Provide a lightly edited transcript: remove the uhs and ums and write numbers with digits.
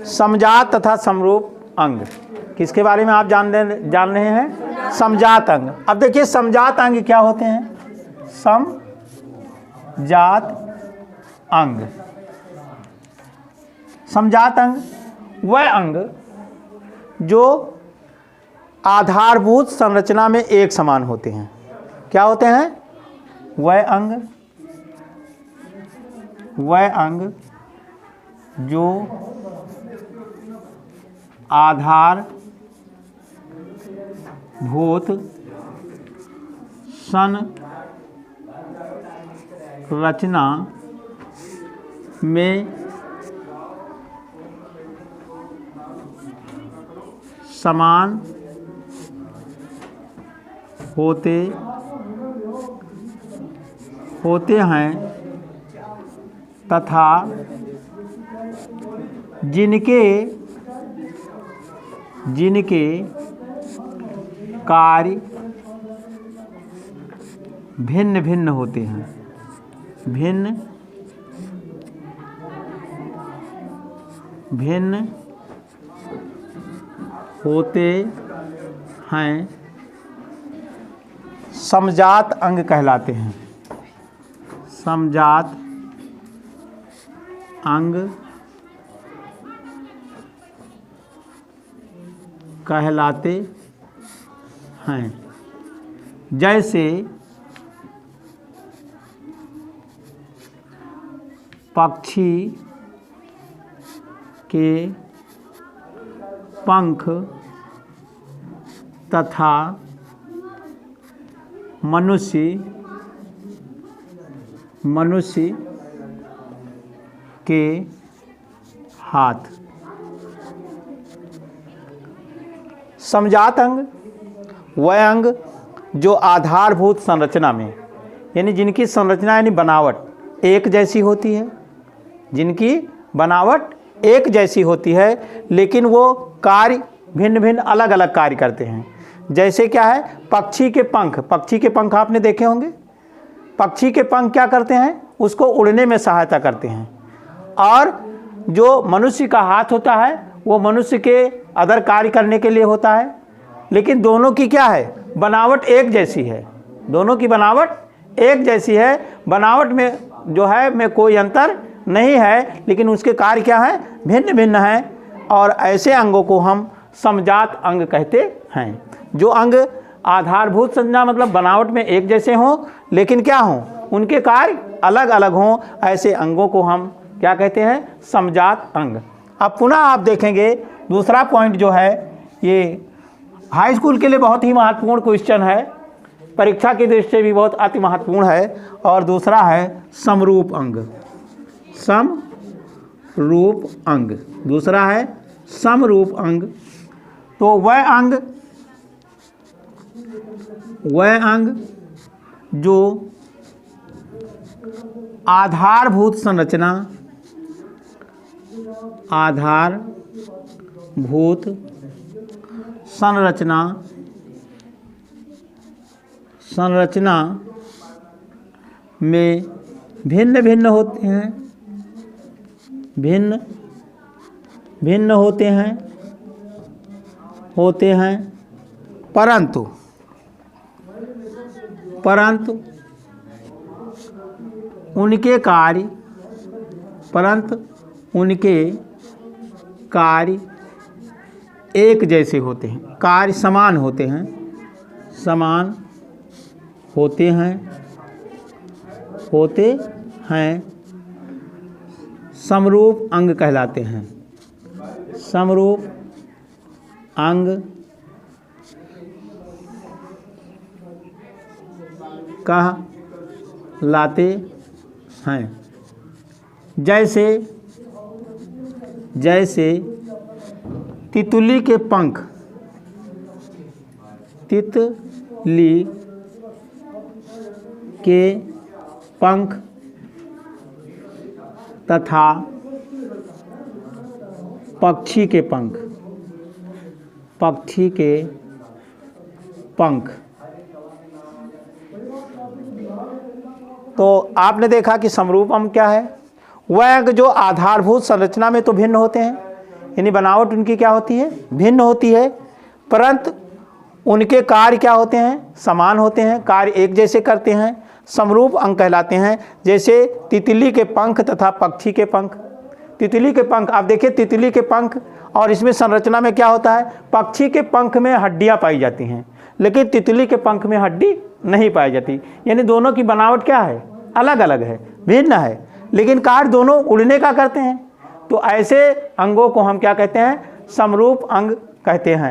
समजात तथा समरूप अंग, किसके बारे में आप जान रहे हैं? समजात अंग। अब देखिए समजात अंग क्या होते हैं? समजात अंग, समजात अंग वह अंग जो आधारभूत संरचना में एक समान होते हैं। क्या होते हैं? वह अंग जो आधारभूत संरचना में समान होते हैं तथा जिनके कार्य भिन्न भिन्न होते हैं, भिन्न होते हैं, समजात अंग कहलाते हैं। समजात अंग कहलाते हैं। जैसे पक्षी के पंख तथा मनुष्य के हाथ। समजात अंग वह अंग जो आधारभूत संरचना में, यानी जिनकी संरचना यानी बनावट एक जैसी होती है, जिनकी बनावट एक जैसी होती है, लेकिन वो कार्य भिन्न भिन्न अलग अलग कार्य करते हैं। जैसे क्या है? पक्षी के पंख आपने देखे होंगे। पक्षी के पंख क्या करते हैं? उसको उड़ने में सहायता करते हैं। और जो मनुष्य का हाथ होता है वो मनुष्य के अदर कार्य करने के लिए होता है। लेकिन दोनों की क्या है? बनावट एक जैसी है। दोनों की बनावट एक जैसी है। बनावट में जो है में कोई अंतर नहीं है, लेकिन उसके कार्य क्या है? भिन्न भिन्न हैं। और ऐसे अंगों को हम समजात अंग कहते हैं। जो अंग आधारभूत संरचना मतलब बनावट में एक जैसे हों, लेकिन क्या हों? उनके कार्य अलग अलग हों, ऐसे अंगों को हम क्या कहते हैं? समजात अंग। अब पुनः आप देखेंगे दूसरा पॉइंट जो है, ये हाई स्कूल के लिए बहुत ही महत्वपूर्ण क्वेश्चन है, परीक्षा की दृष्टि से भी बहुत अति महत्वपूर्ण है। और दूसरा है समरूप अंग। समरूप अंग दूसरा है समरूप अंग। तो वह अंग जो आधारभूत संरचना में भिन्न भिन्न होते हैं परंतु उनके कार्य एक जैसे होते हैं, कार्य समान होते हैं, समरूप अंग कहलाते हैं। समरूप अंग कहलाते हैं। जैसे तितली के पंख तथा पक्षी के पंख। तो आपने देखा कि समरूप अंग क्या है? वह अंग जो आधारभूत संरचना में तो भिन्न होते हैं, यानी बनावट उनकी क्या होती है, भिन्न होती है, परंतु उनके कार्य क्या होते हैं, समान होते हैं, कार्य एक जैसे करते हैं, समरूप अंग कहलाते हैं। जैसे तितली के पंख तथा पक्षी के पंख। तितली के पंख, आप देखिए तितली के पंख और इसमें संरचना में क्या होता है, पक्षी के पंख में हड्डियां पाई जाती हैं, लेकिन तितली के पंख में हड्डी नहीं पाई जाती। यानी दोनों की बनावट क्या है, अलग अलग है, भिन्न है, लेकिन कार्य दोनों उड़ने का करते हैं। तो ऐसे अंगों को हम क्या कहते हैं, समरूप अंग कहते हैं।